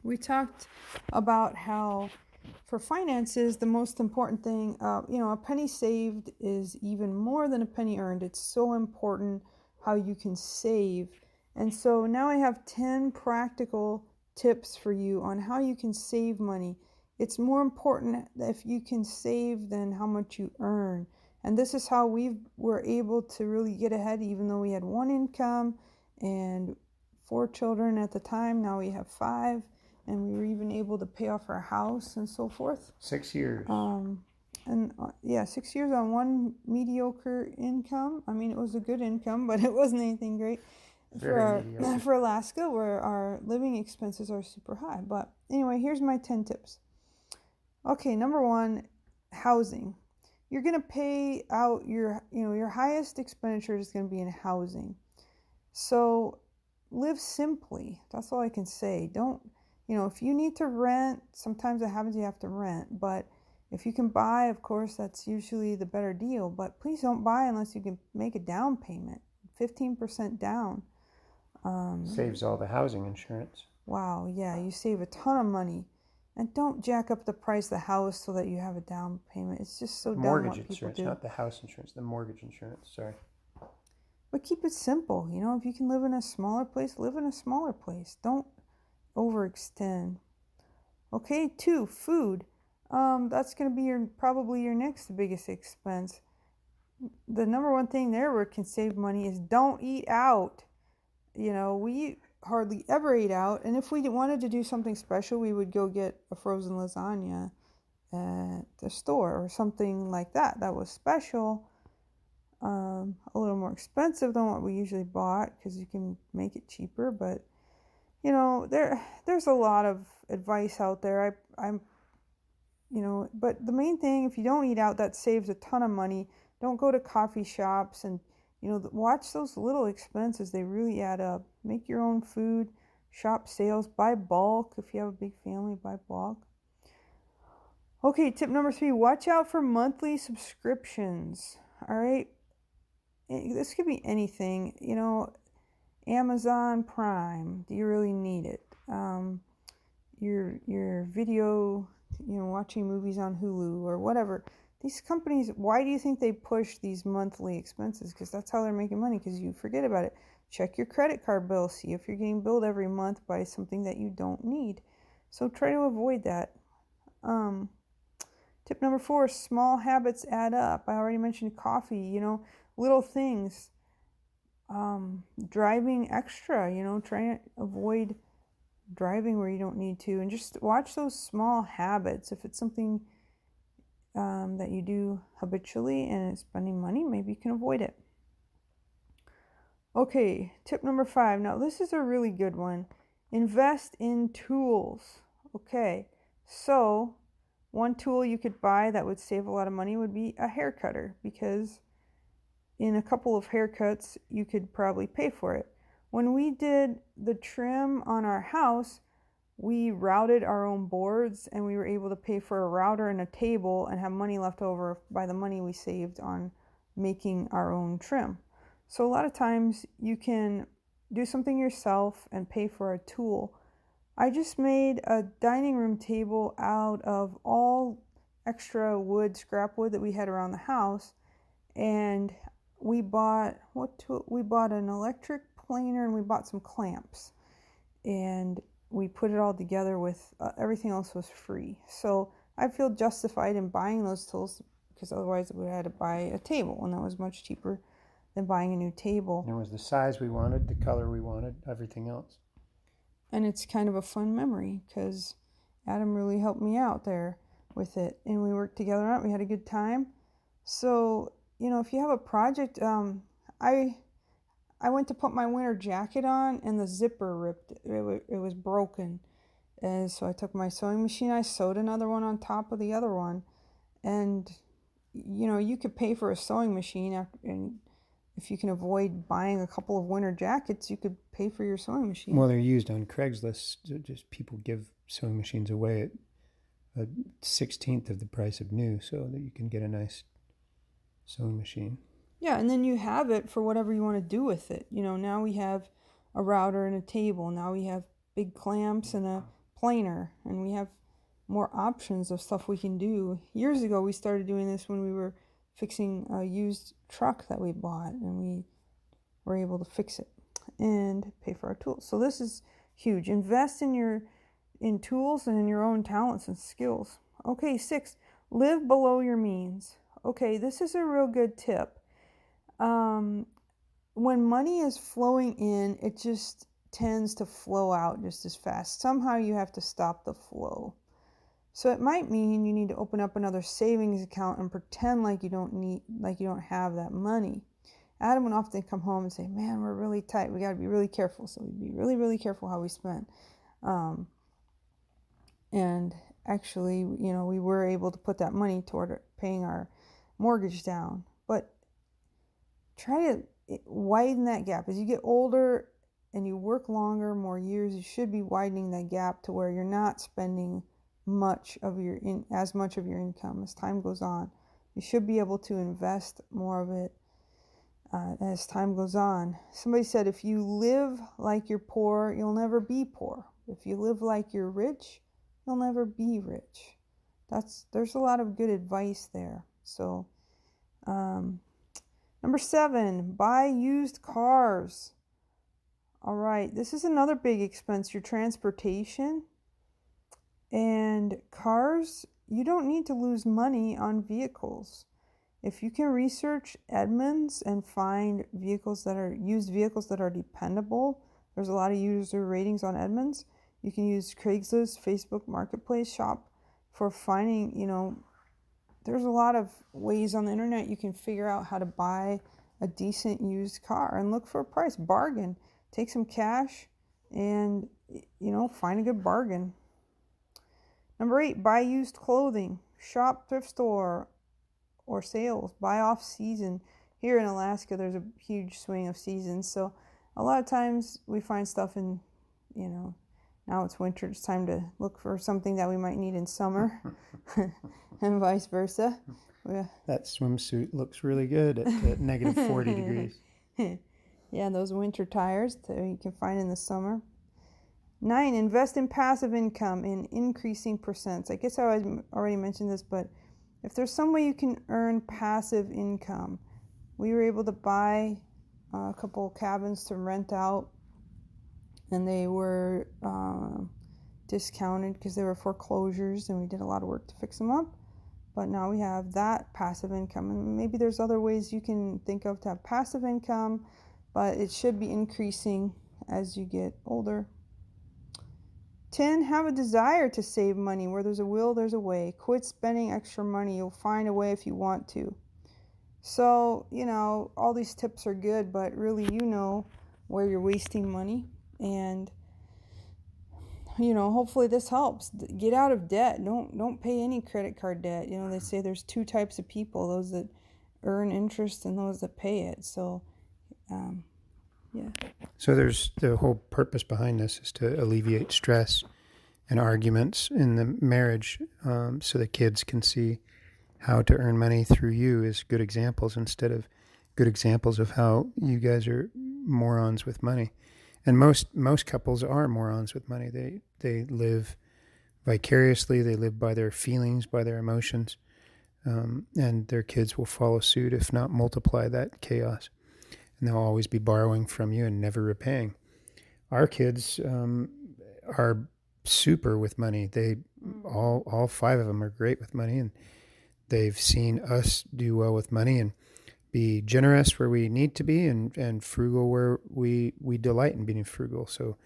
we talked about how for finances, the most important thing, a penny saved is even more than a penny earned. It's so important how you can save. And so now I have 10 practical tips for you on how you can save money. It's more important if you can save than how much you earn. And this is how we were able to really get ahead, even though we had one income and 4 children at the time. Now we have 5, and we were even able to pay off our house and so forth. 6 years. 6 years on one mediocre income. I mean, it was a good income, but it wasn't anything great for Alaska, where our living expenses are super high. But anyway, here's my 10 tips. Okay, number 1, housing. You're going to pay out your highest expenditure is going to be in housing. So live simply. That's all I can say. Don't, if you need to rent, sometimes it happens you have to rent, but if you can buy, of course, that's usually the better deal. But please don't buy unless you can make a down payment, 15% down. Saves all the housing insurance. Wow, yeah, you save a ton of money. And don't jack up the price of the house so that you have a down payment. It's just so dumb what people do. Mortgage insurance, not the house insurance, the mortgage insurance, sorry. But keep it simple. If you can live in a smaller place, live in a smaller place. Don't overextend. Okay, 2, food. That's going to be probably your next biggest expense. The number one thing there where it can save money is don't eat out. We hardly ever eat out, and if we wanted to do something special, we would go get a frozen lasagna at the store or something like that. That was special. A little more expensive than what we usually bought because you can make it cheaper, but there's a lot of advice out there. But the main thing, if you don't eat out, that saves a ton of money. Don't go to coffee shops and watch those little expenses. They really add up. Make your own food, shop sales, buy bulk. If you have a big family, buy bulk. Okay, tip number 3, watch out for monthly subscriptions. All right, this could be anything. Amazon Prime. Do you really need it? Your video, watching movies on Hulu or whatever. These companies, why do you think they push these monthly expenses? Because that's how they're making money, because you forget about it. Check your credit card bill. See if you're getting billed every month by something that you don't need. So try to avoid that. Tip number 4, small habits add up. I already mentioned coffee, little things. Driving extra, try to avoid driving where you don't need to. And just watch those small habits. If it's something that you do habitually and it's spending money, maybe you can avoid it. Okay, tip number 5. Now, this is a really good one. Invest in tools. Okay, so one tool you could buy that would save a lot of money would be a hair cutter, because in a couple of haircuts, you could probably pay for it. When we did the trim on our house, we routed our own boards, and we were able to pay for a router and a table and have money left over by the money we saved on making our own trim. So a lot of times you can do something yourself and pay for a tool. I just made a dining room table out of all extra wood, scrap wood that we had around the house, and we bought an electric planer, and we bought some clamps, and we put it all together with everything else was free. So I feel justified in buying those tools, because otherwise we had to buy a table, and that was much cheaper than buying a new table. It was the size we wanted, the color we wanted, everything else. And it's kind of a fun memory, because Adam really helped me out there with it, and we worked together on it. We had a good time. So if you have a project, I went to put my winter jacket on, and the zipper ripped. It was broken. And so I took my sewing machine, I sewed another one on top of the other one. And, you could pay for a sewing machine, and if you can avoid buying a couple of winter jackets, you could pay for your sewing machine. Well, they're used on Craigslist. Just people give sewing machines away at 1/16 of the price of new, so that you can get a nice sewing machine. Yeah, and then you have it for whatever you want to do with it. Now we have a router and a table. Now we have big clamps and a plainer, and we have more options of stuff we can do. Years ago, we started doing this when we were fixing a used truck that we bought, and we were able to fix it and pay for our tools. So this is huge. Invest in tools and in your own talents and skills. Okay, 6, live below your means. Okay, this is a real good tip. When money is flowing in, it just tends to flow out just as fast. Somehow you have to stop the flow. So it might mean you need to open up another savings account and pretend like you don't have that money. Adam would often come home and say, "Man, we're really tight. We got to be really careful." So we'd be really, really careful how we spend. And actually, we were able to put that money toward paying our mortgage down. But try to widen that gap. As you get older and you work longer, more years, you should be widening that gap to where you're not spending as much of your income as time goes on. You should be able to invest more of it as time goes on. Somebody said, if you live like you're poor, you'll never be poor. If you live like you're rich, you'll never be rich. There's a lot of good advice there. So, number 7, buy used cars. All right, this is another big expense, your transportation. And cars, you don't need to lose money on vehicles. If you can research Edmunds and find used vehicles that are dependable, there's a lot of user ratings on Edmunds. You can use Craigslist, Facebook Marketplace shop for finding, there's a lot of ways on the internet you can figure out how to buy a decent used car and look for a price, bargain. Take some cash and, find a good bargain. Number 8, buy used clothing. Shop thrift store or sales. Buy off season. Here in Alaska, there's a huge swing of seasons. So a lot of times we find stuff in, now it's winter. It's time to look for something that we might need in summer and vice versa. That swimsuit looks really good at negative 40 degrees. Yeah, those winter tires that you can find in the summer. 9, invest in passive income in increasing percents. I guess I already mentioned this, but if there's some way you can earn passive income, we were able to buy a couple cabins to rent out, and they were discounted because they were foreclosures, and we did a lot of work to fix them up. But now we have that passive income, and maybe there's other ways you can think of to have passive income, but it should be increasing as you get older. 10, have a desire to save money. Where there's a will, there's a way. Quit spending extra money. You'll find a way if you want to. So, all these tips are good, but really where you're wasting money. And, hopefully this helps. Get out of debt. Don't pay any credit card debt. They say there's 2 types of people, those that earn interest and those that pay it. So, yeah. So there's the whole purpose behind this is to alleviate stress and arguments in the marriage, so the kids can see how to earn money through you as good examples instead of good examples of how you guys are morons with money. And most couples are morons with money. They live vicariously. They live by their feelings, by their emotions, and their kids will follow suit, if not multiply that chaos. And they'll always be borrowing from you and never repaying. Our kids are super with money. They all 5 of them are great with money, and they've seen us do well with money and be generous where we need to be and frugal where we delight in being frugal. So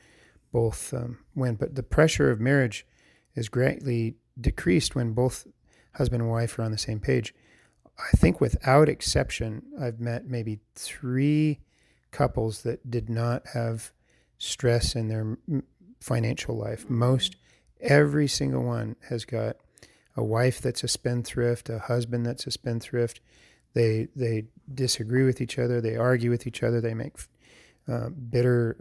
both win. But the pressure of marriage is greatly decreased when both husband and wife are on the same page. I think without exception, I've met maybe 3 couples that did not have stress in their financial life. Every single one has got a wife that's a spendthrift, a husband that's a spendthrift. They disagree with each other. They argue with each other. They make bitter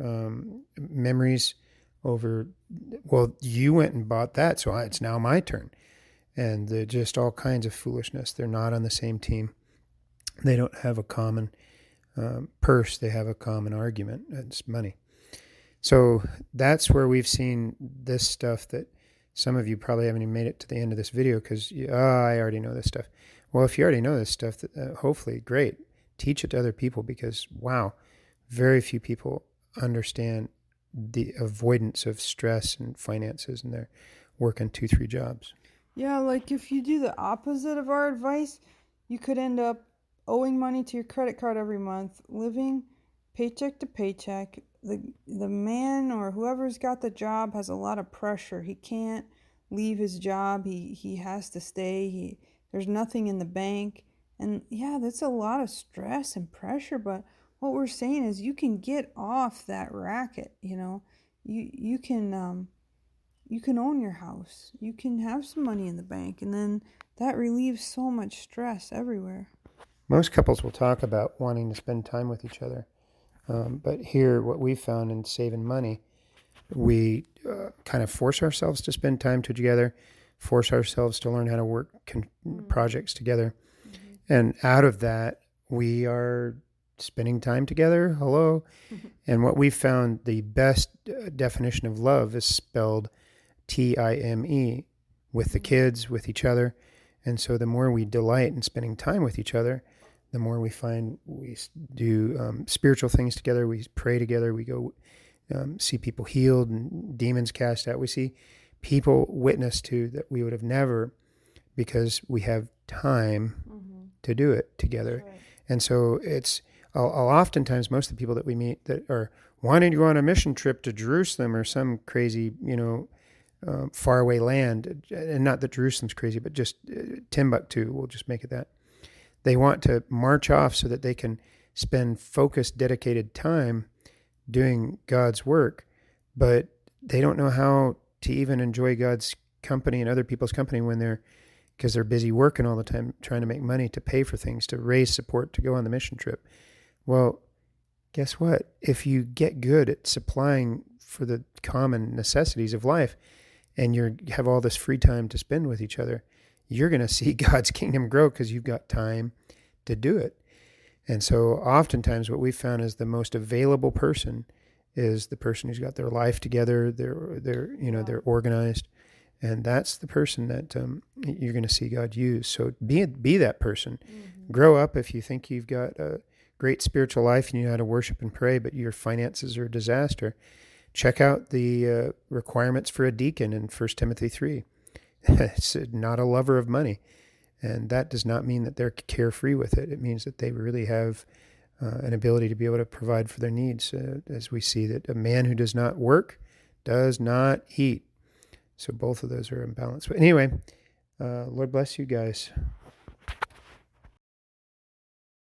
memories over, well, you went and bought that, so it's now my turn. And just all kinds of foolishness. They're not on the same team. They don't have a common purse. They have a common argument. It's money. So that's where we've seen this stuff that some of you probably haven't even made it to the end of this video because, I already know this stuff. Well, if you already know this stuff, hopefully, great. Teach it to other people because, wow, very few people understand the avoidance of stress and finances, and they're working 2-3 jobs. Yeah, like if you do the opposite of our advice, you could end up owing money to your credit card every month, living paycheck to paycheck. The man or whoever's got the job has a lot of pressure. He can't leave his job. He has to stay. There's nothing in the bank. And yeah, that's a lot of stress and pressure, but what we're saying is you can get off that racket, you know. You can own your house. You can have some money in the bank, and then that relieves so much stress everywhere. Most couples will talk about wanting to spend time with each other. But here, what we found in saving money, we kind of force ourselves to spend time together, force ourselves to learn how to work projects together. Mm-hmm. And out of that, we are spending time together. Hello. Mm-hmm. And what we found, the best definition of love is spelled Time, with the kids, with each other. And so the more we delight in spending time with each other, the more we find we do spiritual things together. We pray together. We go see people healed and demons cast out. We see people witness to that we would have never, because we have time to do it together. Right. And so I'll oftentimes, most of the people that we meet that are wanting to go on a mission trip to Jerusalem or some crazy, faraway land, and not that Jerusalem's crazy, but just Timbuktu, we'll just make it that. They want to march off so that they can spend focused, dedicated time doing God's work, but they don't know how to even enjoy God's company and other people's company because they're busy working all the time, trying to make money to pay for things, to raise support, to go on the mission trip. Well, guess what? If you get good at supplying for the common necessities of life, and you have all this free time to spend with each other, you're going to see God's kingdom grow because you've got time to do it. And so oftentimes what we've found is the most available person is the person who's got their life together, they're organized, and that's the person that you're going to see God use. So be that person. Mm-hmm. Grow up. If you think you've got a great spiritual life and you know how to worship and pray, but your finances are a disaster, check out the requirements for a deacon in 1 Timothy 3. It's not a lover of money. And that does not mean that they're carefree with it. It means that they really have an ability to be able to provide for their needs, as we see that a man who does not work does not eat. So both of those are in balance. But anyway, Lord bless you guys.